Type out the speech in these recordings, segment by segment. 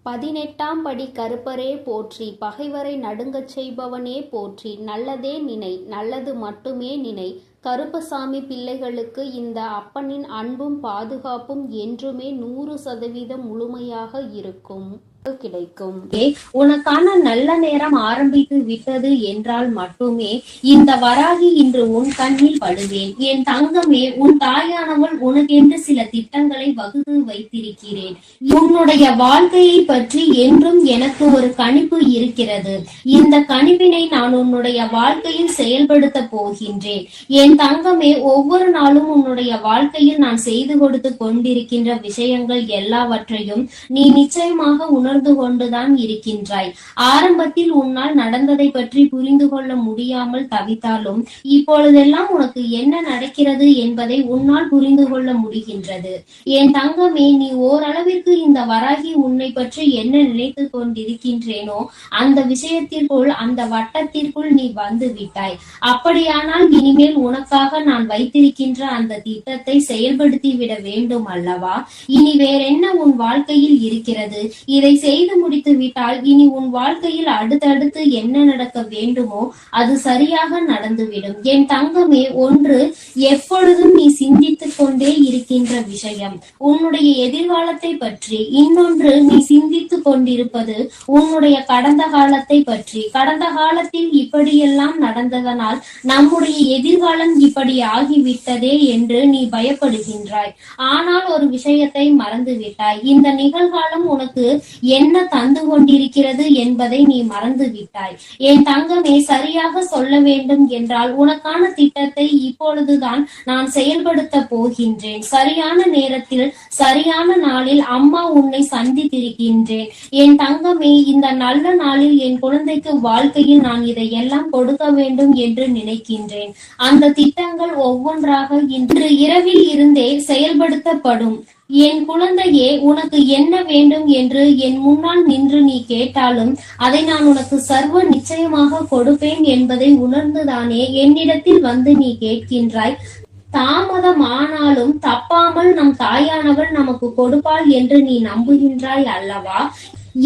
18ஆம் படி கருப்பரே போற்றி, பகைவரை நடுங்கச் செய்பவனே போற்றி, நல்லதே நினை, நல்லது மட்டுமே நினை. கருப்பசாமி பிள்ளைகளுக்கு இந்த அப்பனின் அன்பும் பாதுகாப்பும் என்றுமே 100% முழுமையாக இருக்கும் கிடைக்கும். உனக்கான நல்ல நேரம் ஆரம்பித்து விட்டது என்றால் மட்டுமே இந்த வராகி இன்று உன் கண்ணில் படுவேன். என் தங்கமே, உன் தாயானவள் உனக்கென்று சில திட்டங்களை வகுத்து வைத்திருக்கிறேன். உன்னுடைய வாழ்க்கையை பற்றி என்றும் எனக்கு ஒரு கணிப்பு இருக்கிறது. இந்த கணிப்பினை நான் உன்னுடைய வாழ்க்கையில் செயல்படுத்த போகின்றேன். என் தங்கமே, ஒவ்வொரு நாளும் உன்னுடைய வாழ்க்கையில் நான் செய்து கொடுத்து கொண்டிருக்கின்ற விஷயங்கள் எல்லாவற்றையும் நீ நிச்சயமாக உணர்ந்து கொண்டுதான் இருக்கின்றாய். ஆரம்பத்தில் உன்னால் நடந்ததை பற்றி புரிந்து கொள்ள முடியாமல் தவித்தாலும் இப்பொழுதெல்லாம் உனக்கு என்ன நடக்கிறது என்பதை உன்னால் புரிந்து கொள்ள முடிகின்றது. என் தங்கமே, நீ ஓரளவிற்கு இந்த வராகி உன்னை பற்றி என்ன நினைத்து கொண்டிருக்கின்றேனோ அந்த விஷயத்திற்குள், அந்த வட்டத்திற்குள் நீ வந்து விட்டாய். அப்படியானால் இனிமேல் உனக்காக நான் வைத்திருக்கின்ற அந்த திட்டத்தை செயல்படுத்தி விட வேண்டும் அல்லவா? இனி வேறென்ன உன் வாழ்க்கையில் இருக்கிறது? இதை செய்து முடித்து விட்டால் இனி உன் வாழ்க்கையில் அடுத்தடுத்து என்ன நடக்க வேண்டுமோ அது சரியாக நடந்துவிடும். என் தங்கமே, ஒன்று எப்பொழுதும் நீ சிந்தித்துக் கொண்டே இருக்கின்ற விஷயம் உன்னுடைய எதிர்காலத்தை பற்றி, இன்னொன்று நீ சிந்தித்துக் கொண்டிருப்பது உன்னுடைய கடந்த காலத்தை பற்றி. கடந்த காலத்தில் இப்படியெல்லாம் நடந்ததனால் நம்முடைய எதிர்காலம் இப்படி ஆகிவிட்டதே என்று நீ பயப்படுகின்றாய். ஆனால் ஒரு விஷயத்தை மறந்துவிட்டாய். இந்த நிகழ்காலம் உனக்கு என்ன தந்து கொண்டிருக்கிறது என்பதை நீ மறந்து விட்டாய். என் தங்கமே, சரியாக சொல்ல வேண்டும் என்றால் உனக்கான திட்டத்தை இப்பொழுதுதான் நான் செயல்படுத்த போகின்றேன். சரியான நேரத்தில், சரியான நாளில் அம்மா உன்னை சந்தித்திருக்கின்றேன். என் தங்கமே, இந்த நல்ல நாளில் என் குழந்தைக்கு வாழ்க்கையில் நான் இதையெல்லாம் கொடுக்க வேண்டும் என்று நினைக்கின்றேன். அந்த திட்டங்கள் ஒவ்வொன்றாக இன்று இரவில் இருந்தே செயல்படுத்தப்படும். என் குழந்தையே, உனக்கு என்ன வேண்டும் என்று என் முன்னால் நின்று நீ கேட்டாலும் அதை நான் உனக்கு சர்வ நிச்சயமாக கொடுப்பேன் என்பதை உணர்ந்துதானே என்னிடத்தில் வந்து நீ கேட்கின்றாய். தாமதம் ஆனாலும் தப்பாமல் நம் தாயானவள் நமக்கு கொடுப்பாள் என்று நீ நம்புகின்றாய் அல்லவா?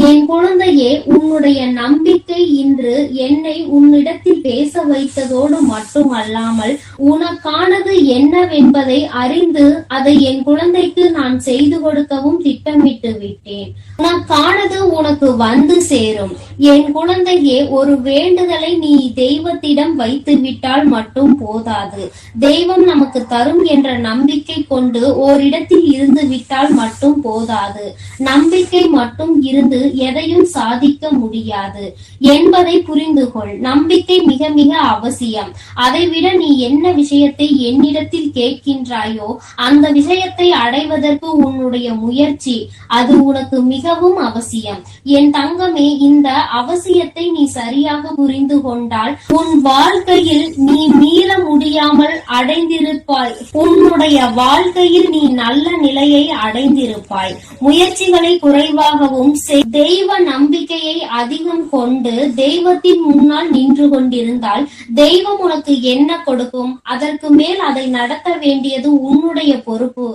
என் குழந்தையே, உன்னுடைய நம்பிக்கை இன்று என்னை உன்னிடத்தில் பேச வைத்ததோடு மட்டுமல்லாமல் உனக்கானது என்னவென்பதை அறிந்து அதை என் குழந்தைக்கு நான் செய்து கொடுக்கவும் திட்டமிட்டு விட்டேன். உனக்கானது உனக்கு வந்து சேரும். என் குழந்தையே, ஒரு வேண்டுதலை நீ தெய்வத்திடம் வைத்து விட்டால் மட்டும் போதாது. தெய்வம் நமக்கு தரும் என்ற நம்பிக்கை கொண்டு ஓரிடத்தில் இருந்து விட்டால் மட்டும் போதாது. நம்பிக்கை மட்டும் இருந்து எதையும் சாதிக்க முடியாது என்பதை புரிந்து கொள். நம்பிக்கை மிக மிக அவசியம். அதைவிட நீ என்ன விஷயத்தை என்னிடத்தில் கேட்கின்றாயோ அந்த விஷயத்தை அடைவதற்கு உன்னுடைய முயற்சி, அது உனக்கு மிகவும் அவசியம். என் தங்கமே, இந்த அவசியத்தை நீ சரியாக புரிந்து கொண்டால் உன் வாழ்க்கையில் நீ மீள முடியாமல் அடைந்திருப்பாய். உன்னுடைய வாழ்க்கையில் நீ நல்ல நிலையை அடைந்திருப்பாய். முயற்சிகளை குறைவாகவும் தெய்வ நம்பிக்கையை அதிகம் கொண்டு தெய்வத்தின் முன்னால் நின்று கொண்டிருந்தால் தெய்வம் உனக்கு என்ன கொடுக்கும்? அதற்கு மேல் அதை நடத்த வேண்டியது உன்னுடைய பொறுப்பு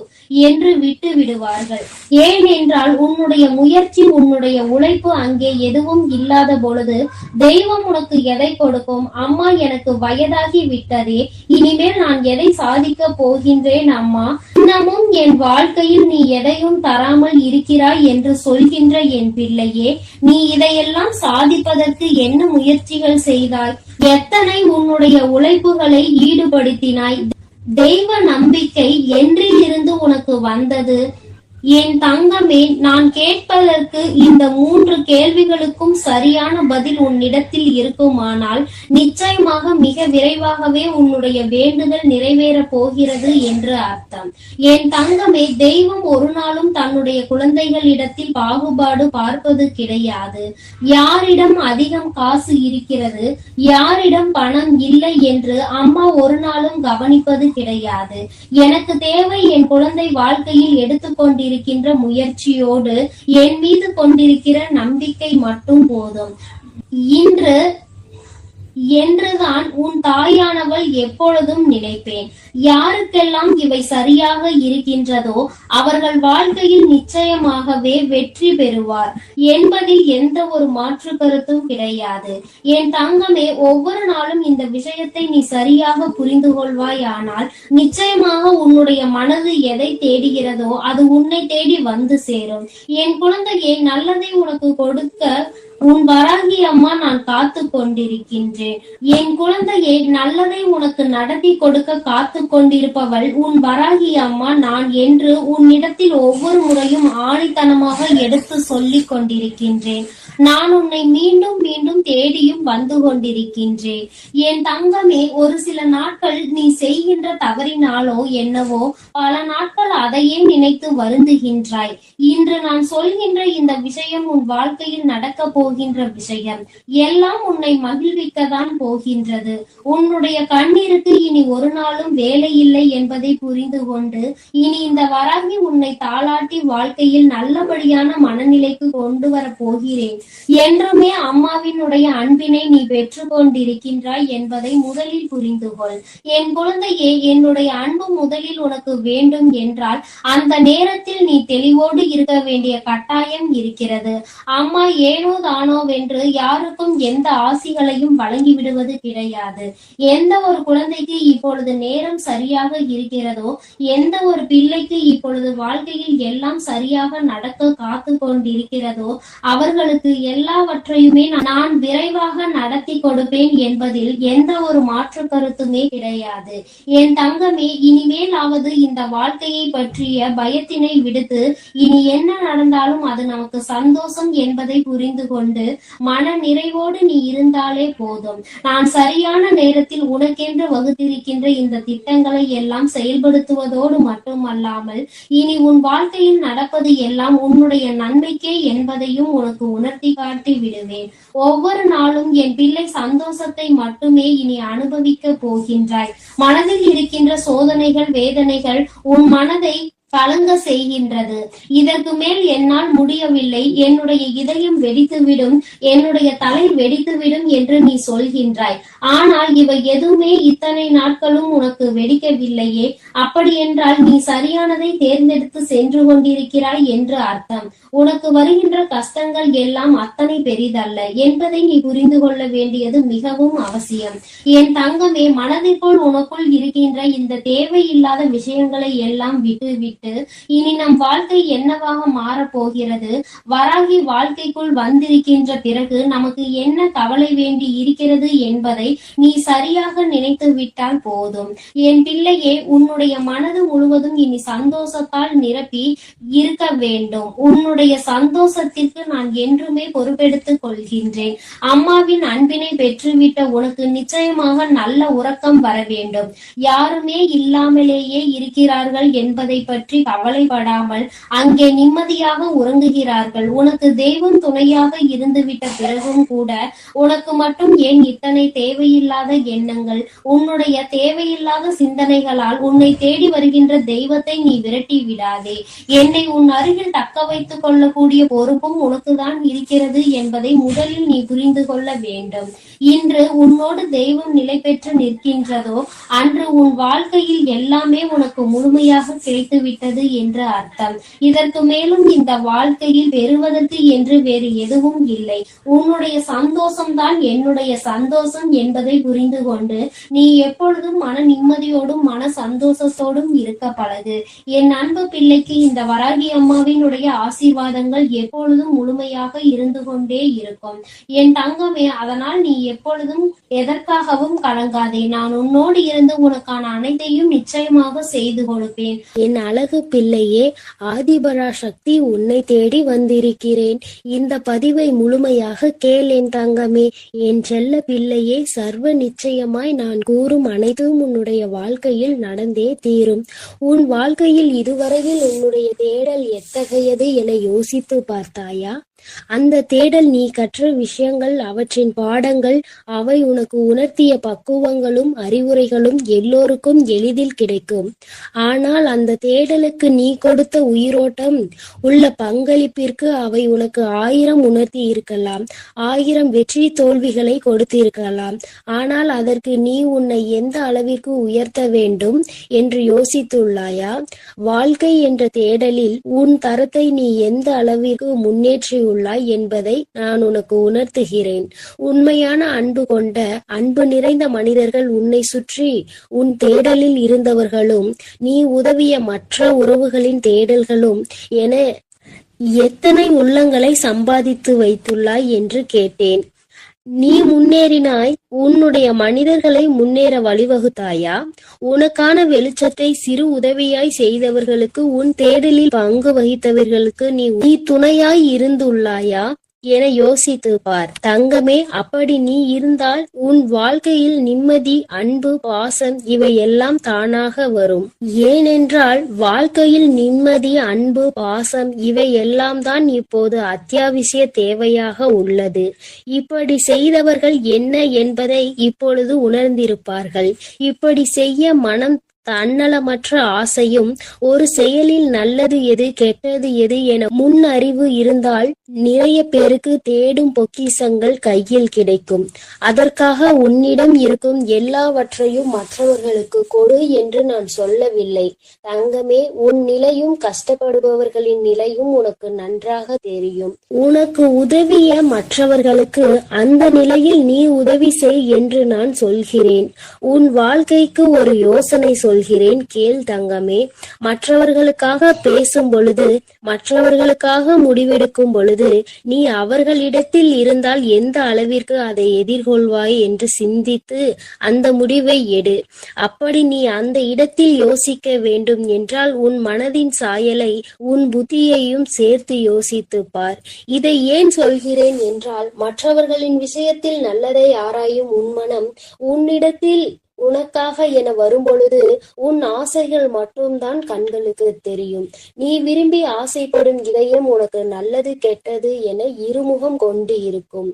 என்று விட்டு விடுவார்கள். ஏனென்றால் உன்னுடைய முயற்சி, உன்னுடைய உழைப்பு அங்கே எதுவும் இல்லாத பொழுது தெய்வம் உனக்கு எதை கொடுக்கும்? அம்மா, எனக்கு வயதாகி விட்டதே, இனிமேல் நான் எதை சாதிக்க போகின்றேன் அம்மா? இன்னமும் என் வாழ்க்கையில் நீ எதையும் தராமல் இருக்கிறாய் என்று சொல்கின்ற என் பிள்ளையே, நீ இதையெல்லாம் சாதிப்பதற்கு என்ன முயற்சிகள் செய்தாய்? எத்தனை உன்னுடைய உழைப்புகளை ஈடுபடுத்தினாய்? தெய்வ நம்பிக்கை என்றிலிருந்து உனக்கு வந்தது? என் தங்கமே, நான் கேட்பதற்கு இந்த 3 கேள்விகளுக்கும் சரியான பதில் உன்னிடத்தில் இருக்குமானால் நிச்சயமாக மிக விரைவாகவே உன்னுடைய வேண்டுதல் நிறைவேற போகிறது என்று அர்த்தம். என் தங்கமே, தெய்வம் ஒரு நாளும் தன்னுடைய குழந்தைகளிடத்தில் பாகுபாடு பார்ப்பது கிடையாது. யாரிடம் அதிகம் காசு இருக்கிறது, யாரிடம் பணம் இல்லை என்று அம்மா ஒரு நாளும் கவனிப்பது கிடையாது. எனக்கு தேவை என் குழந்தை வாழ்க்கையில் எடுத்துக்கொண்டிருக்கின்ற முயற்சியோடு என் மீது கொண்டிருக்கிற நம்பிக்கை மட்டும் போதும். இன்று என்றுதான் உன் தாயானவள் எப்பொழுதும் நினைப்பேன். யாருக்கெல்லாம் இவை சரியாக இருக்கின்றதோ அவர்கள் வாழ்க்கையில் நிச்சயமாகவே வெற்றி பெறுவார் என்பதில் எந்த ஒரு மாற்று கருத்தும் கிடையாது. என் தங்கமே, ஒவ்வொரு நாளும் இந்த விஷயத்தை நீ சரியாக புரிந்து கொள்வாயானால் நிச்சயமாக உன்னுடைய மனது எதை தேடுகிறதோ அது உன்னை தேடி வந்து சேரும். என் குழந்தையை, நல்லதை உனக்கு கொடுக்க உன் வராகி அம்மா நான் காத்து கொண்டிருக்கின்றேன். என் குழந்தையை, நல்லதை உனக்கு நடத்தி கொடுக்க காத்து கொண்டிருப்பவள் உன் வராகி அம்மா நான் என்று உன்னிடத்தில் ஒவ்வொரு முறையும் ஆணித்தனமாக எடுத்து சொல்லிக் கொண்டிருக்கின்றேன். நான் உன்னை மீண்டும் மீண்டும் தேடியும் வந்து கொண்டிருக்கின்றேன். என் தங்கமே, ஒரு சில நாட்கள் நீ செய்கின்ற தவறினாலோ என்னவோ பல நாட்கள் அதையே நினைத்து வருந்துகின்றாய். இன்று நான் சொல்கின்ற இந்த விஷயம் உன் வாழ்க்கையில் நடக்க போகின்ற விஷயம். எல்லாம் உன்னை மகிழ்விக்கத்தான் போகின்றது. உன்னுடைய கண்ணீருக்கு இனி ஒரு நாளும் வேலை இல்லை என்பதை புரிந்து கொண்டு இனி இந்த வராகி உன்னை தாளாட்டி வாழ்க்கையில் நல்லபடியான மனநிலைக்கு கொண்டு வர போகிறேன். என்றுமே அம்மாவினுடைய அன்பினை நீ பெற்று கொண்டிருக்கின்றாய் என்பதை முதலில் புரிந்து கொள். என் குழந்தையே, என்னுடைய அன்பு முதலில் உனக்கு வேண்டும் என்றால் அந்த நேரத்தில் நீ தெளிவோடு இருக்க வேண்டிய கட்டாயம் இருக்கிறது. அம்மா ஏனோ தானோவென்று யாருக்கும் எந்த ஆசிகளையும் வழங்கி விடுவது கிடையாது. எந்த ஒரு குழந்தைக்கு இப்பொழுது நேரம் சரியாக இருக்கிறதோ, எந்த ஒரு பிள்ளைக்கு இப்பொழுது வாழ்க்கையில் எல்லாம் சரியாக நடக்க காத்து கொண்டிருக்கிறதோ அவர்களுக்கு எல்லாவற்றையுமே நான் விரைவாக நடத்தி கொடுப்பேன் என்பதில் எந்த ஒரு மாற்று கருத்துமே கிடையாது. என் தங்கமே, இனிமேலாவது இந்த வாழ்க்கையை பற்றிய பயத்தினை விடுத்து இனி என்ன நடந்தாலும் அது நமக்கு சந்தோஷம் என்பதை புரிந்து கொண்டு மன நிறைவோடு நீ இருந்தாலே போதும். நான் சரியான நேரத்தில் உனக்கென்று வகுத்திருக்கின்ற இந்த திட்டங்களை எல்லாம் செயல்படுத்துவதோடு மட்டுமல்லாமல் இனி உன் வாழ்க்கையில் நடப்பது எல்லாம் உன்னுடைய நன்மைக்கே என்பதையும் உனக்கு உணர்த்தி காட்டி விடுவேன். ஒவ்வொரு நாளும் என் பிள்ளை சந்தோஷத்தை மட்டுமே இனி அனுபவிக்க போகின்றாய். மனதில் இருக்கின்ற சோதனைகள், வேதனைகள் உன் மனதை கலங்க செய்கின்றது. இதற்கு மேல் என்னால் முடியவில்லை, என்னுடைய இதயம் வெடித்துவிடும், என்னுடைய தலை வெடித்துவிடும் என்று நீ சொல்கின்றாய். ஆனால் இவை எதுவுமே இத்தனை நாட்களும் உனக்கு வெடிக்கவில்லையே. அப்படி என்றால் நீ சரியானதை தேர்ந்தெடுத்து சென்று கொண்டிருக்கிறாய் என்று அர்த்தம். உனக்கு வருகின்ற கஷ்டங்கள் எல்லாம் அத்தனை பெரிதல்ல என்பதை நீ புரிந்து கொள்ள வேண்டியது மிகவும் அவசியம். என் தங்கமே, மனதிற்குள் உனக்குள் இருக்கின்ற இந்த தேவையில்லாத விஷயங்களை எல்லாம் விட்டு இனி நம் வாழ்க்கை என்னவாக மாறப் போகிறது, வராகி வாழ்க்கைக்குள் வந்திருக்கின்ற பிறகு நமக்கு என்ன கவலை வேண்டி இருக்கிறது என்பதை நீ சரியாக நினைத்து விட்டால் போதும். என் பிள்ளையே, உன்னுடைய மனது முழுவதும் இனி சந்தோஷத்தால் நிரப்பி இருக்க வேண்டும். உன்னுடைய சந்தோஷத்திற்கு நான் என்றுமே பொறுப்பெடுத்துக் கொள்கின்றேன். அம்மாவின் அன்பினை பெற்றுவிட்ட உனக்கு நிச்சயமாக நல்ல உறக்கம் வர வேண்டும். யாருமே இல்லாமலேயே இருக்கிறார்கள் என்பதை பற்றி கவலைப்படாமல் அங்கே நிம்மதியாக உறங்குகிறார்கள். உனக்கு தெய்வம் துணையாக இருந்துவிட்ட பிறகும் கூட உனக்கு மட்டும் ஏன் இத்தனை தேவையில்லாத எண்ணங்கள்? உன்னுடைய தேவையில்லாத சிந்தனைகளால் உன்னை தேடி வருகின்ற தெய்வத்தை நீ விரட்டி விடாதே. என்னை உன் அருகில் தக்க வைத்துக் கொள்ளக்கூடிய பொறுப்பும் உனக்குதான் இருக்கிறது என்பதை முதலில் நீ புரிந்து கொள்ள வேண்டும். இன்று உன்னோடு தெய்வம் நிலை பெற்று நிற்கின்றதோ அன்று உன் வாழ்க்கையில் எல்லாமே உனக்கு முழுமையாக கிடைத்துவிட்டது என்று அர்த்தம். இதற்கு மேலும் இந்த வாழ்க்கையில் பெறுவதற்கு என்று வேறு எதுவும் இல்லை. உன்னுடைய சந்தோஷம்தான் என்னுடைய சந்தோஷம் என்பதை புரிந்து கொண்டு நீ எப்பொழுதும் மன நிம்மதியோடும் மன சந்தோஷத்தோடும் இருக்க பழகு. என் அன்பு பிள்ளைக்கு இந்த வராகி அம்மாவினுடைய ஆசீர்வாதங்கள் எப்பொழுதும் முழுமையாக இருந்து கொண்டே இருக்கும். என் தங்கமே, அதனால் நீ எப்பொழுதும் எதற்காகவும் கலங்காதே. நான் உன்னோடு இருந்து உனக்கான அனைத்தையும் நிச்சயமாக செய்து கொடுப்பேன். என் அழகு பிள்ளையே, ஆதிபராசக்தி உன்னை தேடி வந்திருக்கிறேன். இந்த பதிவை முழுமையாக கேள் என் தங்கமே. என் செல்ல பிள்ளையே, சர்வ நிச்சயமாய் நான் கூறும் அனைத்தும் உன்னுடைய வாழ்க்கையில் நடந்தே தீரும். உன் வாழ்க்கையில் இதுவரையில் உன்னுடைய தேடல் எத்தகையது என யோசித்து பார்த்தாயா? அந்த தேடல், நீ கற்ற விஷயங்கள், அவற்றின் பாடங்கள் ஆனால் அவை உனக்கு உணர்த்திய பக்குவங்களும் அறிவுரைகளும் எல்லோருக்கும் எளிதில் கிடைக்கும். ஆனால் அந்த தேடலுக்கு நீ கொடுத்த உயிரோட்டம் உள்ள பங்களிப்பிற்கு அவை உனக்கு 1000 உணர்த்தி இருக்கலாம், 1000 வெற்றி தோல்விகளை கொடுத்திருக்கலாம். ஆனால் அதற்கு நீ உன்னை எந்த அளவிற்கு உயர்த்த வேண்டும் என்று யோசித்துள்ளாயா? வாழ்க்கை என்ற தேடலில் உன் தரத்தை நீ எந்த அளவிற்கு முன்னேற்றியுள்ளாய் என்பதை நான் உனக்கு உணர்த்துகிறேன். உண்மையான அன்பு கொண்ட அன்பு நிறைந்த மனிதர்கள் உன்னை சுற்றி உன் தேடலில் இருந்தவர்களும் நீ உதவிய மற்ற உறவுகளின் தேடல்களும் என எத்தனை உள்ளங்களை சம்பாதித்து வைத்துள்ளாய் என்று கேட்டேன். நீ முன்னேறினாய், உன்னுடைய மனிதர்களை முன்னேற வழிவகுத்தாயா? உனக்கான வெளிச்சத்தை சிறு உதவியாய் செய்தவர்களுக்கு, உன் தேடலில் பங்கு வகித்தவர்களுக்கு நீ துணையாய் இருந்துள்ளாயா என யோசித்து பார். தங்கமே, அப்படி நீ இருந்தால் உன் வாழ்க்கையில் நிம்மதி, அன்பு, பாசம் இவை எல்லாம் தானாக வரும். ஏனென்றால் வாழ்க்கையில் நிம்மதி, அன்பு, பாசம் இவை எல்லாம் தான் இப்போது அத்தியாவசிய தேவையாக உள்ளது. இப்படி செய்தவர்கள் என்ன என்பதை இப்பொழுது உணர்ந்திருப்பார்கள். இப்படி செய்ய மனம் தன்னலமற்ற ஆசையும் ஒரு செயலில் நல்லது எது கெட்டது எது என முன் அறிவு இருந்தால் நிறைய பேருக்கு தேடும் பொக்கிஷங்கள் கையில் கிடைக்கும். அதற்காக உன்னிடம் இருக்கும் எல்லாவற்றையும் மற்றவர்களுக்கு கொடு என்று நான் சொல்லவில்லை. தங்கமே, உன் நிலையும் கஷ்டப்படுபவர்களின் நிலையும் உனக்கு நன்றாக தெரியும். உனக்கு உதவிய மற்றவர்களுக்கு அந்த நிலையில் நீ உதவி செய் என்று நான் சொல்கிறேன். உன் வாழ்க்கைக்கு ஒரு யோசனை சொல்கிறேன், கேள் தங்கமே. மற்றவர்களுக்காக பேசும் பொழுது, மற்றவர்களுக்காக முடிவெடுக்கும் பொழுது நீ அவர்களிடத்தில் இருந்தால் எந்த அளவிற்கு அதை எதிர்கொள்வாய் என்று சிந்தித்து அந்த முடிவை எடு. அப்படி நீ அந்த இடத்தில் யோசிக்க வேண்டும் என்றால் உன் மனதின் சாயலை உன் புத்தியையும் சேர்த்து யோசித்து பார். இதை ஏன் சொல்கிறேன் என்றால், மற்றவர்களின் விஷயத்தில் நல்லதை ஆராயும் உன் மனம் உன்னிடத்தில் உனக்காக என வரும்பொழுது உன் ஆசைகள் மட்டும்தான் கண்களுக்கு தெரியும். நீ விரும்பி ஆசைப்படும் இதயம் உனக்கு நல்லது கெட்டது என இருமுகம் கொண்டு இருக்கும்.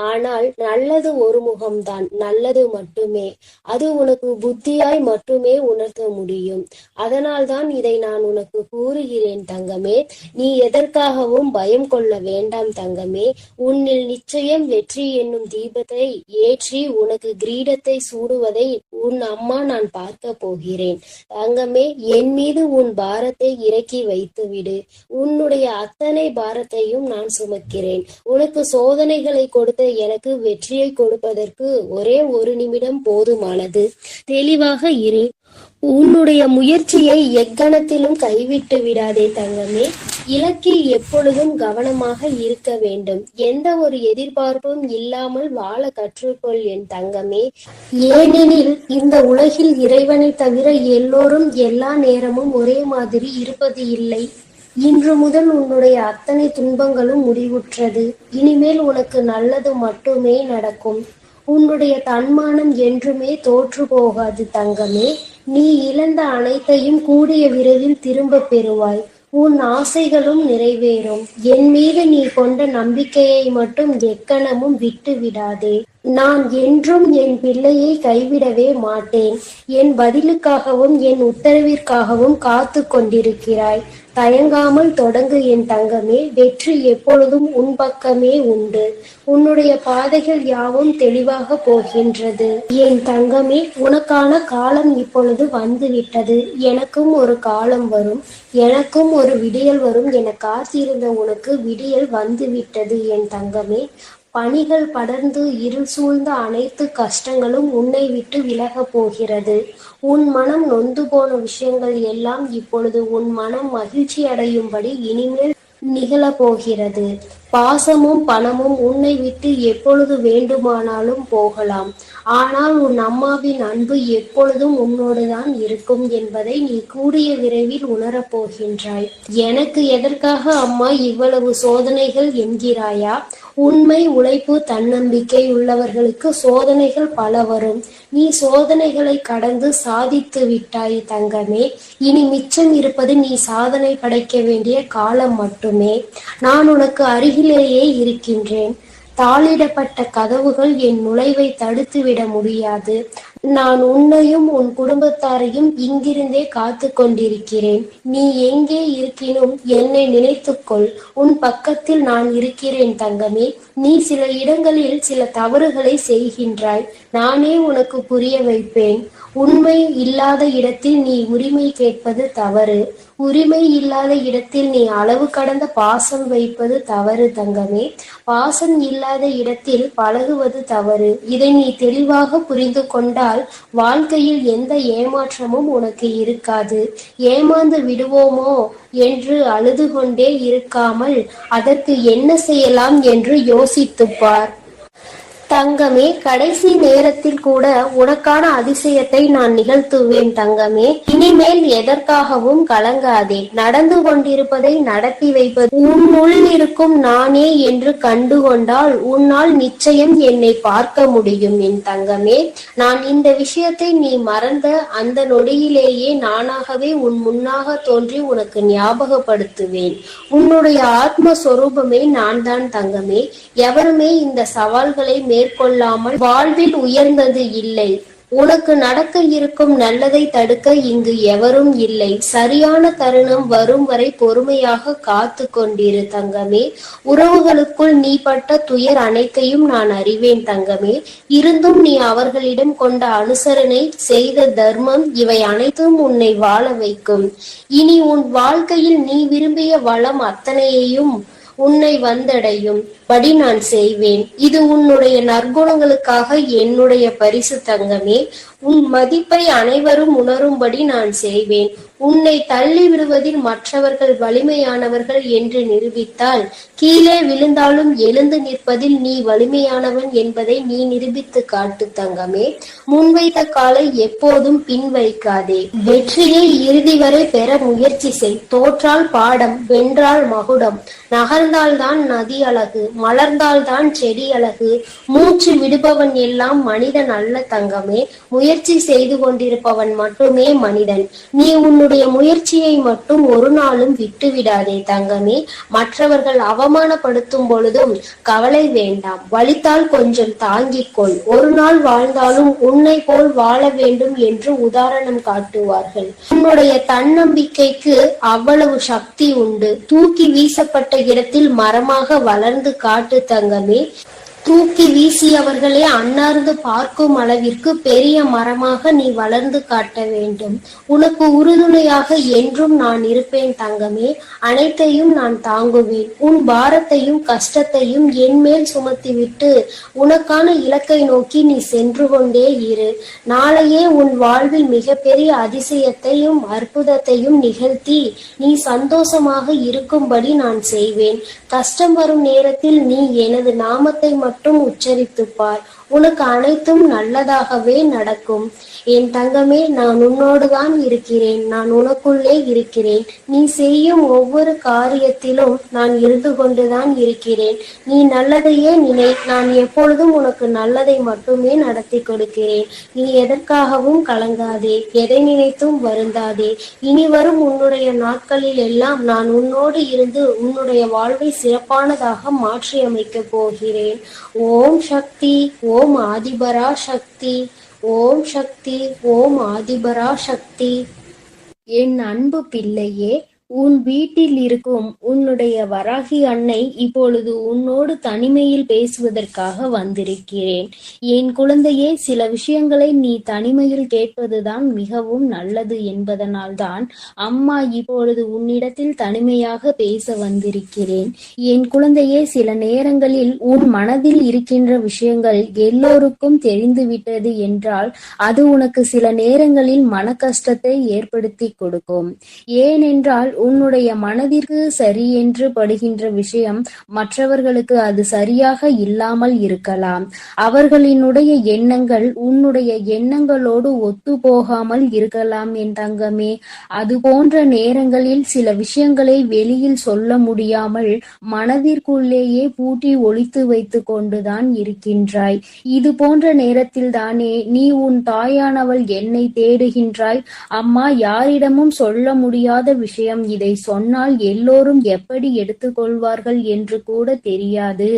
ஆனால் நல்லது ஒரு முகம்தான், நல்லது மட்டுமே. அது உனக்கு புத்தியாய் மட்டுமே உணர்த்த முடியும். அதனால்தான் இதை நான் உனக்கு கூறுகிறேன் தங்கமே. நீ எதற்காகவும் பயம் கொள்ள வேண்டாம் தங்கமே. உன்னில் நிச்சயம் வெற்றி என்னும் தீபத்தை ஏற்றி உனக்கு கிரீடத்தை சூடுவதை உன் அம்மா நான் பார்க்க போகிறேன். தங்கமே, என் மீது உன் பாரத்தை இறக்கி வைத்து விடு. உன்னுடைய அத்தனை பாரத்தையும் நான் சுமக்கிறேன். உனக்கு சோதனைகளை கொடுத்த எனக்கு வெற்றியை கொடுப்பதற்கு ஒரே ஒரு நிமிடம் போதுமானது. தெளிவாக இரு. உன்னுடைய முயற்சியை எக்கணத்திலும் கைவிட்டு விடாதே தங்கமே. இலக்கில் எப்பொழுதும் கவனமாக இருக்க வேண்டும். எந்த ஒரு எதிர்பார்ப்பும் இல்லாமல் வாழ கற்றுக்கொள் என் தங்கமே. ஏனெனில் இந்த உலகில் இறைவனை தவிர எல்லோரும் எல்லா நேரமும் ஒரே மாதிரி இருப்பது இல்லை. இன்று முதல் உன்னுடைய அத்தனை துன்பங்களும் முடிவுற்றது. இனிமேல் உனக்கு நல்லது மட்டுமே நடக்கும். உன்னுடைய தன்மானம் என்றுமே தோற்று போகாது தங்கமே. நீ இழந்த அனைத்தையும் கூடிய விரைவில் திரும்ப பெறுவாய். உன் ஆசைகளும் நிறைவேறும். என் மீது நீ கொண்ட நம்பிக்கையை மட்டும் எக்கணமும் விட்டு விடாதே. நான் என்றும் என் பிள்ளையை கைவிடவே மாட்டேன். என் பதிலுக்காகவும் என் உத்தரவிற்காகவும் காத்து கொண்டிருக்கிறாய். தயங்காமல் தொடங்கு என் தங்கமே. வெற்றி எப்பொழுதும் உன் பக்கமே உண்டு. உன்னுடைய பாதைகள் யாவும் தெளிவாக போகின்றது என் தங்கமே. உனக்கான காலம் இப்பொழுது வந்துவிட்டது. எனக்கும் ஒரு காலம் வரும், எனக்கும் ஒரு விடியல் வரும் என காத்திருந்த உனக்கு விடியல் வந்துவிட்டது என் தங்கமே. பனிகள் படர்ந்து இருள் சூழ்ந்த அனைத்து கஷ்டங்களும் உன்னை விட்டு விலக போகிறது. உன் மனம் நொந்து போன விஷயங்கள் எல்லாம் இப்பொழுது உன் மனம் மகிழ்ச்சி அடையும்படி இனிமேல் நிகழப்போகிறது. பாசமும் பணமும் உன்னை விட்டு எப்பொழுது வேண்டுமானாலும் போகலாம். ஆனால் உன் அம்மாவின் அன்பு எப்பொழுதும் உன்னோடுதான் இருக்கும் என்பதை நீ கூடிய விரைவில் உணரப்போகின்றாய். எனக்கு எதற்காக அம்மா இவ்வளவு சோதனைகள் என்கிறாயா? உண்மை, உழைப்பு, தன்னம்பிக்கை உள்ளவர்களுக்கு சோதனைகள் பல வரும். நீ சோதனைகளை கடந்து சாதித்து விட்டாய் தங்கமே. இனி மிச்சம் இருப்பது நீ சாதனை படைக்க வேண்டிய காலம் மட்டுமே. நான் உனக்கு அருகிலேயே இருக்கின்றேன். தாளிடப்பட்ட கதவுகள் என் நுழைவை தடுத்துவிட முடியாது. நான் உன்னையும் உன் குடும்பத்தாரையும் இங்கிருந்தே காத்து கொண்டிருக்கிறேன். நீ எங்கே இருக்கினும் என்னை நினைத்துக்கொள். உன் பக்கத்தில் நான் இருக்கிறேன் தங்கமே. நீ சில இடங்களில் சில தவறுகளை செய்கின்றாய். நானே உனக்கு புரிய வைப்பேன். உண்மை இல்லாத இடத்தில் நீ உரிமை கேட்பது தவறு. உரிமை இல்லாத இடத்தில் நீ அளவு கடந்த பாசம் வைப்பது தவறு தங்கமே. பாசம் இல்லாத இடத்தில் பழகுவது தவறு. இதை நீ தெளிவாக புரிந்து கொண்டால் வாழ்க்கையில் எந்த ஏமாற்றமும் உனக்கு இருக்காது. ஏமாந்து விடுவோமோ என்று அழுது கொண்டே இருக்காமல் அதற்கு என்ன செய்யலாம் என்று யோசித்துப் பார். தங்கமே, கடைசி நேரத்தில் கூட உனக்கான அதிசயத்தை நான் நிகழ்த்துவேன் தங்கமே. இனிமேல் எதற்காகவும் கலங்காதே. நடந்து கொண்டிருப்பதை நடத்தி வைப்பது உன்னுள் இருக்கும் நானே என்று கண்டுகொண்டால் உன்னால் நிச்சயம் என்னை பார்க்க முடியும் என் தங்கமே. நான் இந்த விஷயத்தை நீ மறந்த அந்த நொடியிலேயே நானாகவே உன் முன்னாக தோன்றி உனக்கு ஞாபகப்படுத்துவேன். உன்னுடைய ஆத்மஸ்வரூபமே நான் தான் தங்கமே. எவருமே இந்த சவால்களை மேற்கொள்ளாமல் வாழ்வில் உயர்ந்தது இல்லை. உனக்கு நடக்க இருக்கும் நல்லதை தடுக்க இங்கு எவரும் இல்லை. சரியான தருணம் வரும் வரை பொறுமையாக காத்து கொண்டிரு தங்கமே. உறவுகளுக்குள் நீ பட்ட துயர் அனைத்தையும் நான் அறிவேன் தங்கமே. இருந்தும் நீ அவர்களிடம் கொண்ட அனுசரணை, செய்த தர்மம், இவை அனைத்தும் உன்னை வாழ வைக்கும். இனி உன் வாழ்க்கையில் நீ விரும்பிய வளம் அத்தனையையும் உன்னை வந்தடையும் படி நான் செய்வேன். இது உன்னுடைய நற்குணங்களுக்காக என்னுடைய பரிசு தங்கமே. உன் மதிப்பை அனைவரும் உணரும்படி நான் செய்வேன். உன்னை தள்ளி விடுவதில் மற்றவர்கள் வலிமையானவர்கள் என்று நிரூபித்தால், கீழே விழுந்தாலும் எழுந்து நிற்பதில் நீ வலிமையானவன் என்பதை நீ நிரூபித்து காட்டு தங்கமே. முன்வைத்த காலை எப்போதும் பின் வைக்காதே. வெற்றியை இறுதி வரை பெற முயற்சி செய். தோற்றால் பாடம், வென்றால் மகுடம். நகர்ந்தால்தான் நதி அழகு, மலர்ந்தால்தான் செடி அழகு. மூச்சு விடுபவன் எல்லாம் மனிதன் அல்ல தங்கமே. முயற்சி செய்து கொண்டிருப்பவன் மட்டுமே மனிதன். நீ உன்னுடைய முயற்சியை மட்டும் ஒரு நாளும் விட்டுவிடாதே தங்கமே. மற்றவர்கள் அவமானப்படுத்தும் பொழுதும் கவலை வேண்டாம். வலித்தால் கொஞ்சம் தாங்கிக்கொள். ஒரு நாள் வாழ்ந்தாலும் உன்னை போல் வாழ வேண்டும் என்று உதாரணம் காட்டுவார்கள். உன்னுடைய தன்னம்பிக்கைக்கு அவ்வளவு சக்தி உண்டு. தூக்கி வீசப்பட்ட இடத்தில் மரமாக வளர்ந்து காட்டு தங்கமே. தூக்கி வீசியவர்களே அன்னார்ந்து பார்க்கும் அளவிற்கு பெரிய மரமாக நீ வளர்ந்து காட்ட வேண்டும். உனக்கு உறுதுணையாக என்றும் நான் இருப்பேன் தங்கமே. அனைத்தையும் நான் தாங்குவேன். உன் பாரத்தையும் கஷ்டத்தையும் என் மேல் சுமத்திவிட்டு உனக்கான இலக்கை நோக்கி நீ சென்று கொண்டே இரு. நாளையே உன் வாழ்வில் மிகப்பெரிய அதிசயத்தையும் அற்புதத்தையும் நிகழ்த்தி நீ சந்தோஷமாக இருக்கும்படி நான் செய்வேன். கஷ்டம் வரும் நேரத்தில் நீ எனது நாமத்தை மட்டும் உச்சரித்துப் பார். உனக்கு அனைத்தும் நல்லதாகவே நடக்கும். என் தங்கமே, நான் உன்னோடு தான் இருக்கிறேன். நான் உனக்குள்ளே இருக்கிறேன். நீ செய்யும் ஒவ்வொரு காரியத்திலும் நான் இருந்து கொண்டுதான் இருக்கிறேன். நீ நல்லதையே நினை. நான் எப்பொழுதும் உனக்கு நல்லதை மட்டுமே நடத்தி கொடுக்கிறேன். நீ எதற்காகவும் கலங்காதே. எதை நினைத்தும் வருந்தாதே. இனி வரும் உன்னுடைய நாட்களில் எல்லாம் நான் உன்னோடு இருந்து உன்னுடைய வாழ்வை சிறப்பானதாக மாற்றி அமைக்கப் போகிறேன். ஓம் சக்தி, ஓம் ஆதிபரா சக்தி, ஓம் சக்தி, ஓம் ஆதிபரா சக்தி. என் அன்பு பிள்ளையே, உன் வீட்டில் இருக்கும் உன்னுடைய வராகி அன்னை இப்பொழுது உன்னோடு தனிமையில் பேசுவதற்காக வந்திருக்கிறேன். என் குழந்தையே, சில விஷயங்களை நீ தனிமையில் கேட்பதுதான் மிகவும் நல்லது என்பதனால்தான் அம்மா இப்பொழுது உன்னிடத்தில் தனிமையாக பேச வந்திருக்கிறேன். என் குழந்தையே, சில நேரங்களில் உன் மனதில் இருக்கின்ற விஷயங்கள் எல்லோருக்கும் தெரிந்துவிட்டது என்றால் அது உனக்கு சில நேரங்களில் மன கஷ்டத்தை ஏற்படுத்தி கொடுக்கும். ஏனென்றால் உன்னுடைய மனதிற்கு சரி என்று படுகின்ற விஷயம் மற்றவர்களுக்கு அது சரியாக இல்லாமல் இருக்கலாம். அவர்களினுடைய எண்ணங்கள் உன்னுடைய எண்ணங்களோடு ஒத்து போகாமல் இருக்கலாம் என் தங்கமே. அது போன்ற நேரங்களில் சில விஷயங்களை வெளியில் சொல்ல முடியாமல் மனதிற்குள்ளேயே பூட்டி ஒளித்து வைத்து கொண்டுதான் இருக்கின்றாய். இது போன்ற நேரத்தில் தானே நீ உன் தாயானவள் என்னை தேடுகின்றாய். அம்மா, யாரிடமும் சொல்ல முடியாத விஷயம், இதை சொன்னால் எல்லோரும் எப்படி எடுத்துக்கொள்வார்கள் என்று கூட தெரியாது.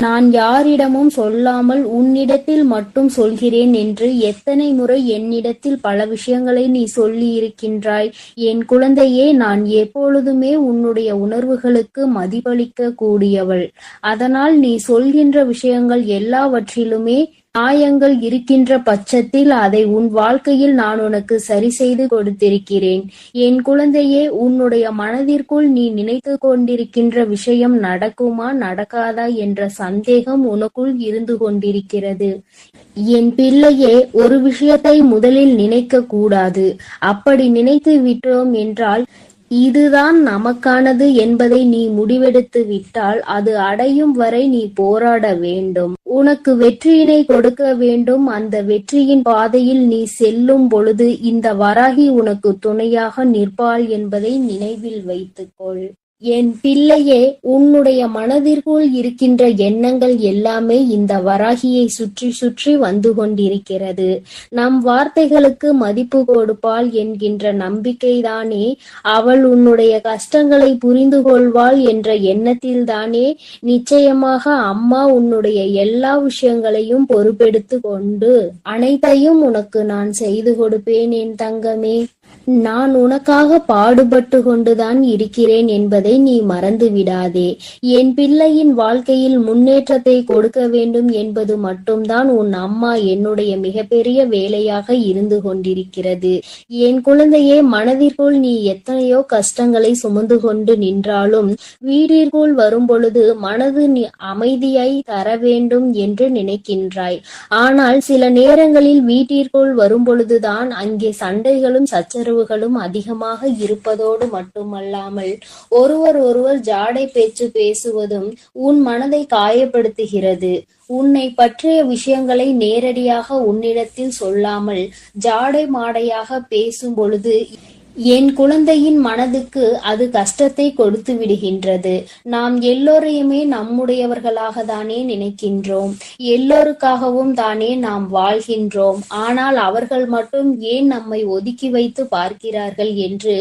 நான் யாரிடமும் சொல்லாமல் உன்னிடத்தில் மட்டும் சொல்கிறேன் என்று எத்தனை முறை என்னிடத்தில் பல விஷயங்களை நீ சொல்லி இருக்கின்றாய். என் குழந்தையே, நான் எப்பொழுதுமே உன்னுடைய உணர்வுகளுக்கு மதிப்பளிக்க கூடியவள். அதனால் நீ சொல்கின்ற விஷயங்கள் எல்லாவற்றிலுமே நியாயங்கள் இருக்கின்ற பட்சத்தில் அதை உன் வாழ்க்கையில் நான் உனக்கு சரி செய்து கொடுத்திருக்கிறேன். என் குழந்தையே, உன்னுடைய மனதிற்குள் நீ நினைத்து கொண்டிருக்கின்ற விஷயம் நடக்குமா நடக்காதா என்ற சந்தேகம் உனக்குள் இருந்து கொண்டிருக்கிறது. என் பிள்ளையே, ஒரு விஷயத்தை முதலில் நினைக்க கூடாது. அப்படி நினைத்து விட்டோம் என்றால் இதுதான் நமக்கானது என்பதை நீ முடிவெடுத்து விட்டால் அது அடையும் வரை நீ போராட வேண்டும். உனக்கு வெற்றியினை கொடுக்க வேண்டும். அந்த வெற்றியின் பாதையில் நீ செல்லும் பொழுது இந்த வராகி உனக்கு துணையாக நிற்பாள் என்பதை நினைவில் வைத்துக்கொள். என் பிள்ளையே, உன்னுடைய மனதிற்குள் இருக்கின்ற எண்ணங்கள் எல்லாமே இந்த வராகியை சுற்றி சுற்றி வந்து கொண்டிருக்கிறது. நம் வார்த்தைகளுக்கு மதிப்பு கொடுப்பாள் என்கின்ற நம்பிக்கைதானே அவள் உன்னுடைய கஷ்டங்களை புரிந்து கொள்வாள் என்ற எண்ணத்தில்தானே நிச்சயமாக அம்மா உன்னுடைய எல்லா விஷயங்களையும் பொறுப்பெடுத்து கொண்டு அனைத்தையும் உனக்கு நான் செய்து கொடுப்பேன். என் தங்கமே, நான் உனக்காக பாடுபட்டு கொண்டுதான் இருக்கிறேன் என்பதை நீ மறந்து விடாதே. என் பிள்ளையின் வாழ்க்கையில் முன்னேற்றத்தை கொடுக்க வேண்டும் என்பது மட்டும்தான் உன் அம்மா என்னுடைய மிகப்பெரிய வேலையாக இருந்து கொண்டிருக்கிறது. என் குழந்தையே, மனதிற்குள் நீ எத்தனையோ கஷ்டங்களை சுமந்து கொண்டு நின்றாலும் வீட்டிற்குள் வரும் பொழுது மனது அமைதியை தர வேண்டும் என்று நினைக்கின்றாய். ஆனால் சில நேரங்களில் வீட்டிற்குள் வரும் பொழுதுதான் அங்கே சண்டைகளும் சச்சரவுகளும் அதிகமாக இருப்பதோடு மட்டுமல்லாமல் ஒருவர் ஜாடை பேச்சு பேசுவதும் உன் மனதை காயப்படுத்துகிறது. உன்னை பற்றிய விஷயங்களை நேரடியாக உன்னிடத்தில் சொல்லாமல் ஜாடை மாடையாக பேசும் பொழுது என் குழந்தையின் மனதுக்கு அது கஷ்டத்தை கொடுத்து விடுகின்றது. நாம் எல்லோரையுமே நம்முடையவர்களாக தானே நினைக்கின்றோம். எல்லோருக்காகவும் தானே நாம் வாழ்கின்றோம். ஆனால் அவர்கள் மட்டும் ஏன் நம்மை ஒதுக்கி வைத்து பார்க்கிறார்கள் என்று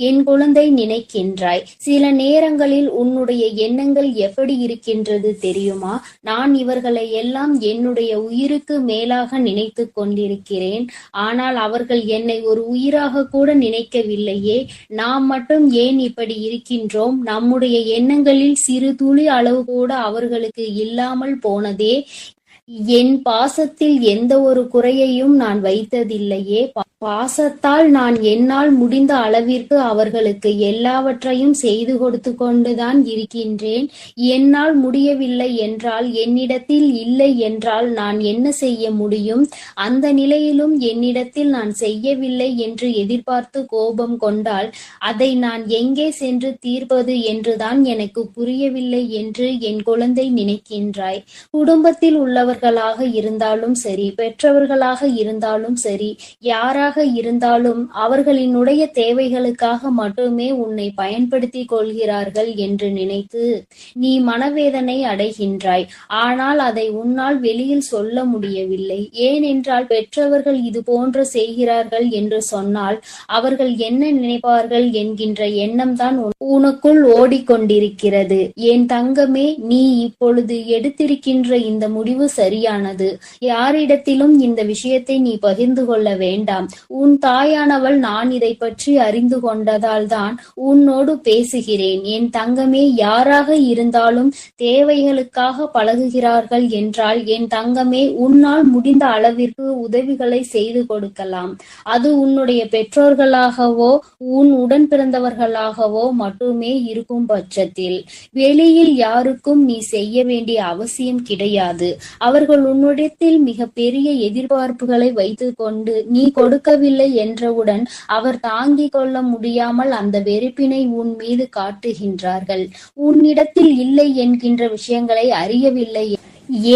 என் குழந்தை நினைக்கின்றாய். சில நேரங்களில் உன்னுடைய எண்ணங்கள் எப்படி இருக்கின்றது தெரியுமா? நான் இவர்களை எல்லாம் என்னுடைய உயிருக்கு மேலாக நினைத்து கொண்டிருக்கிறேன். ஆனால் அவர்கள் என்னை ஒரு உயிராக கூட நினைக்க இல்லையே. நாம் மட்டும் ஏன் இப்படி இருக்கின்றோம்? நம்முடைய எண்ணங்களில் சிறு துளி அளவு கூட அவர்களுக்கு இல்லாமல் போனதே. என் பாசத்தில் எந்த ஒரு குறையையும் நான் வைத்ததில்லையே. பாசத்தால் நான் என்னால் முடிந்த அளவிற்கு அவர்களுக்கு எல்லாவற்றையும் செய்து கொடுத்து கொண்டுதான் இருக்கின்றேன். என்னால் முடியவில்லை என்றால், என்னிடத்தில் இல்லை என்றால் நான் என்ன செய்ய முடியும்? அந்த நிலையிலும் என்னிடத்தில் நான் செய்யவில்லை என்று எதிர்பார்த்து கோபம் கொண்டால் அதை நான் எங்கே சென்று தீர்ப்பது என்றுதான் எனக்கு புரியவில்லை என்று என் குழந்தை நினைக்கின்றாய். குடும்பத்தில் உள்ளவர்களாக இருந்தாலும் சரி, பெற்றவர்களாக இருந்தாலும் சரி, யாராக இருந்தாலும் அவர்களினுடைய தேவைகளுக்காக மட்டுமே உன்னை பயன்படுத்தி கொள்கிறார்கள் என்று நினைத்து நீ மனவேதனை அடைகின்றாய். ஆனால் அதை உன்னால் வெளியில் சொல்ல முடியவில்லை. ஏனென்றால் பெற்றவர்கள் இது போன்ற செய்கிறார்கள் என்று சொன்னால் அவர்கள் என்ன நினைப்பார்கள் என்கின்ற எண்ணம் தான் உனக்குள் ஓடிக்கொண்டிருக்கிறது. என் தங்கமே, நீ இப்பொழுது எடுத்திருக்கின்ற இந்த முடிவு சரியானது. யாரிடத்திலும் இந்த விஷயத்தை நீ பகிர்ந்து கொள்ள வேண்டாம். உன் தாயானவள் நான் இதை பற்றி அறிந்து கொண்டதால் தான் உன்னோடு பேசுகிறேன். என் தங்கமே, யாராக இருந்தாலும் தேவைகளுக்காக பழகுகிறார்கள் என்றால் என் தங்கமே, உன்னால் முடிந்த அளவிற்கு உதவிகளை செய்து கொடுக்கலாம். அது உன்னுடைய பெற்றோர்களாகவோ உன் உடன் பிறந்தவர்களாகவோ மட்டுமே இருக்கும் பட்சத்தில் வெளியில் யாருக்கும் நீ செய்ய வேண்டிய அவசியம் கிடையாது. அவர்கள் உன்னிடத்தில் மிக பெரிய எதிர்பார்ப்புகளை வைத்துக் கொண்டு நீ கொடுக்கவில்லை என்றவுடன் அவர் தாங்கிக் கொள்ள முடியாமல் அந்த வெறுப்பினை உன் மீது காட்டுகின்றார்கள். உன்னிடத்தில் இல்லை என்கின்ற விஷயங்களை அறியவில்லை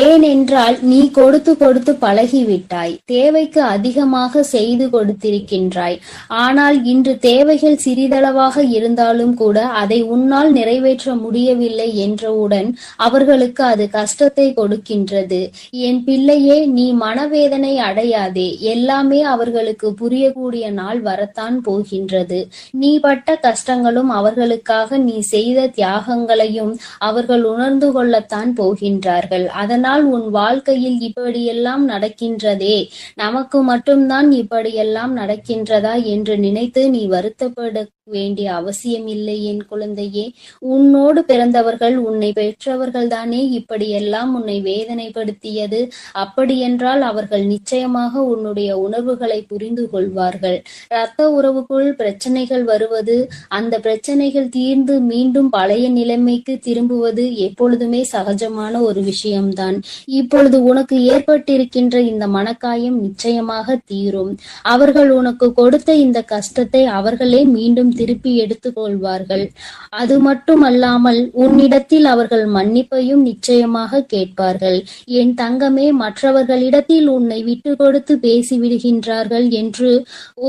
ஏனென்றால் நீ கொடுத்து கொடுத்து பழகிவிட்டாய், தேவைக்கு அதிகமாக செய்து கொடுத்திருக்கின்றாய். ஆனால் இன்று தேவைகள் சிறிதளவாக இருந்தாலும் கூட அதை உன்னால் நிறைவேற்ற முடியவில்லை என்றவுடன் அவர்களுக்கு அது கஷ்டத்தை கொடுக்கின்றது. என் பிள்ளையே, நீ மனவேதனை அடையாதே. எல்லாமே அவர்களுக்கு புரியக்கூடிய நாள் வரத்தான் போகின்றது. நீ பட்ட கஷ்டங்களும் அவர்களுக்காக நீ செய்த தியாகங்களையும் அவர்கள் உணர்ந்து கொள்ளத்தான் போகின்றார்கள். அதனால் உன் வாழ்க்கையில் இப்படியெல்லாம் நடக்கின்றதே, நமக்கு மட்டும்தான் இப்படியெல்லாம் நடக்கின்றதா என்று நினைத்து நீ வருத்தப்பட வேண்டிய அவசியம் இல்லை என் குழந்தையே. உன்னோடு பிறந்தவர்கள், உன்னை பெற்றவர்கள் தானே இப்படியெல்லாம் உன்னை வேதனைப்படுத்தியது. அப்படியென்றால் அவர்கள் நிச்சயமாக உன்னுடைய உணர்வுகளை புரிந்து கொள்வார்கள். இரத்த உறவுக்குள் பிரச்சனைகள் வருவது, அந்த பிரச்சனைகள் தீர்ந்து மீண்டும் பழைய நிலைமைக்கு திரும்புவது எப்பொழுதுமே சகஜமான ஒரு விஷயம்தான். இப்பொழுது உனக்கு ஏற்பட்டிருக்கின்ற இந்த மனக்காயம் நிச்சயமாக தீரும். அவர்கள் உனக்கு கொடுத்த இந்த கஷ்டத்தை அவர்களே மீண்டும் திருப்பி எடுத்துக் கொள்வார்கள். அது மட்டுமல்லாமல் உன்னிடத்தில் அவர்கள் மன்னிப்பையும் நிச்சயமாக கேட்பார்கள். என் தங்கமே, மற்றவர்களிடத்தில் உன்னை விட்டு கொடுத்து பேசிவிடுகின்றார்கள் என்று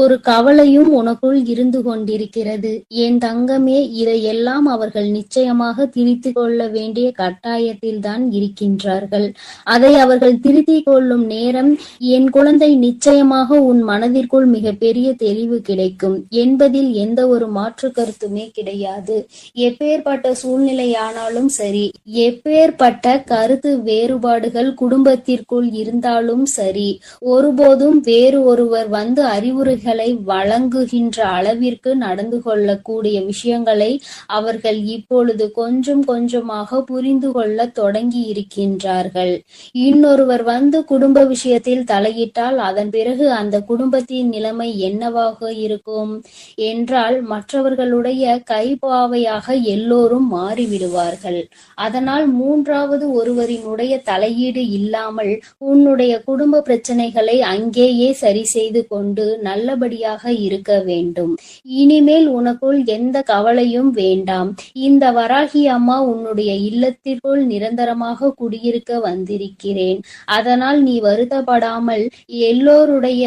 ஒரு கவலையும் உனக்குள் இருந்து கொண்டிருக்கிறது. என் தங்கமே, இதையெல்லாம் அவர்கள் நிச்சயமாக திருத்திக் கொள்ள வேண்டிய கட்டாயத்தில் தான் இருக்கின்றார்கள். அதை அவர்கள் திருத்திக் கொள்ளும் நேரம் என் குழந்தை, நிச்சயமாக உன் மனதிற்குள் மிக பெரிய தெளிவு கிடைக்கும் என்பதில் எந்த ஒரு மாற்று கருத்துமே கிடையாது. எப்பேற்பட்ட சூழ்நிலையானாலும் சரி, எப்பேற்பட்ட கருத்து வேறுபாடுகள் குடும்பத்திற்குள் இருந்தாலும் சரி, ஒருபோதும் வேறு ஒருவர் வந்து அறிவுரைகளை வழங்குகின்ற அளவிற்கு நடந்து கொள்ளக்கூடிய விஷயங்களை அவர்கள் இப்பொழுது கொஞ்சம் கொஞ்சமாக புரிந்து கொள்ள தொடங்கி இருக்கின்றார்கள். இன்னொருவர் வந்து குடும்ப விஷயத்தில் தலையிட்டால் அதன் பிறகு அந்த குடும்பத்தின் நிலைமை என்னவாக இருக்கும் என்றால், மற்றவர்களுடைய கைப்பாவையாக எல்லோரும் மாறிவிடுவார்கள். அதனால் மூன்றாவது ஒருவரினுடைய தலையீடு இல்லாமல் உன்னுடைய குடும்ப பிரச்சனைகளை அங்கேயே சரி செய்து கொண்டு நல்லபடியாக இருக்க வேண்டும். இனிமேல் உனக்குள் எந்த கவலையும் வேண்டாம். இந்த வராகி அம்மா உன்னுடைய இல்லத்திற்குள் நிரந்தரமாக குடியிருக்க வந்திருக்கிறேன். அதனால் நீ வருத்தப்படாமல் எல்லோருடைய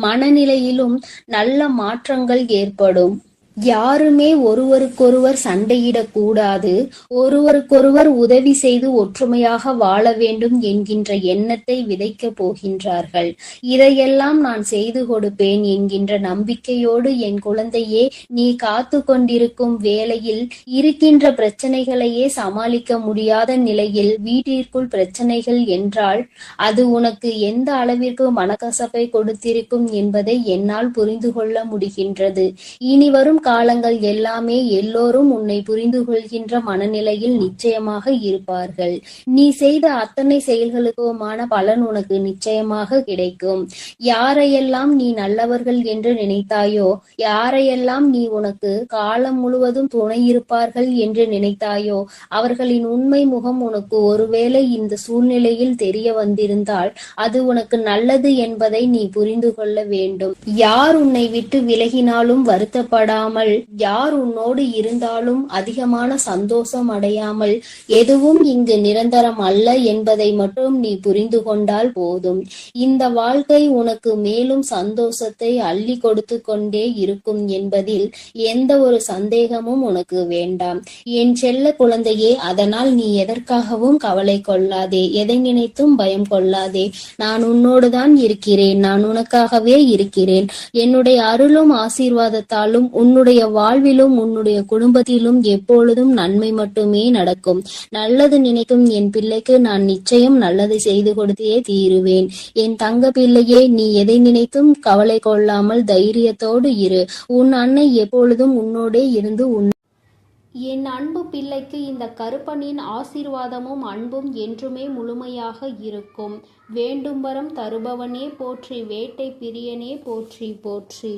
மனநிலையிலும் நல்ல மாற்றங்கள் ஏற்படும். யாருமே ஒருவருக்கொருவர் சண்டையிடக்கூடாது, ஒருவருக்கொருவர் உதவி செய்து ஒற்றுமையாக வாழ வேண்டும் என்கின்ற எண்ணத்தை விதைக்கப் போகின்றார்கள். இதையெல்லாம் நான் செய்து கொடுப்பேன் என்கின்ற நம்பிக்கையோடு என் குழந்தையே, நீ காத்து கொண்டிருக்கும் வேளையில் இருக்கின்ற பிரச்சனைகளையே சமாளிக்க முடியாத நிலையில் வீட்டிற்குள் பிரச்சனைகள் என்றால் அது உனக்கு எந்த அளவிற்கு மனக்கசப்பை கொடுத்திருக்கும் என்பதை என்னால் புரிந்து கொள்ள முடிகின்றது. இனி வரும் காலங்கள் எல்லாமே எல்லோரும் உன்னை புரிந்து கொள்கின்ற மனநிலையில் நிச்சயமாக இருப்பார்கள். நீ செய்த அத்தனை செயல்களுக்குமான பலன் உனக்கு நிச்சயமாக கிடைக்கும். யாரையெல்லாம் நீ நல்லவர்கள் என்று நினைத்தாயோ, யாரையெல்லாம் நீ உனக்கு காலம் முழுவதும் துணை இருப்பார்கள் என்று நினைத்தாயோ, அவர்களின் உண்மை முகம் உனக்கு ஒருவேளை இந்த சூழ்நிலையில் தெரிய வந்திருந்தால் அது உனக்கு நல்லது என்பதை நீ புரிந்து கொள்ள வேண்டும். யார் உன்னை விட்டு விலகினாலும் வருத்தப்படாமல், யார் உன்னோடு இருந்தாலும் அதிகமான சந்தோஷம் அடையாமல், எதுவும் இங்கு நிரந்தரம் அல்ல என்பதை மட்டும் நீ புரிந்து கொண்டால் போதும். இந்த வாழ்க்கை உனக்கு மேலும் சந்தோஷத்தை அள்ளி கொடுத்து கொண்டே இருக்கும் என்பதில் எந்த ஒரு சந்தேகமும் உனக்கு வேண்டாம் என் செல்ல குழந்தையே. அதனால் நீ எதற்காகவும் கவலை கொள்ளாதே, எதை நினைத்தும் பயம் கொள்ளாதே. நான் உன்னோடுதான் இருக்கிறேன், நான் உனக்காகவே இருக்கிறேன். என்னுடைய அருளும் ஆசீர்வாதத்தாலும் உன்னுடைய வாழ்விலும் உன்னுடைய குடும்பத்திலும் எப்பொழுதும் நன்மை மட்டுமே நடக்கும். நல்லது நினைக்கும் என் பிள்ளைக்கு நான் நிச்சயம் நல்லதை செய்து கொடுத்தே தீருவேன். என் தங்க பிள்ளையே, நீ எதை நினைத்தும் கவலை கொள்ளாமல் தைரியத்தோடு இரு. உன் அன்னை எப்பொழுதும் உன்னோடே இருந்து என் அன்பு பிள்ளைக்கு இந்த கருப்பனின் ஆசீர்வாதமும் அன்பும் என்றுமே முழுமையாக இருக்கும். வேண்டும் வரம் தருபவனே போற்றி, வேட்டை பிரியனே போற்றி போற்றி.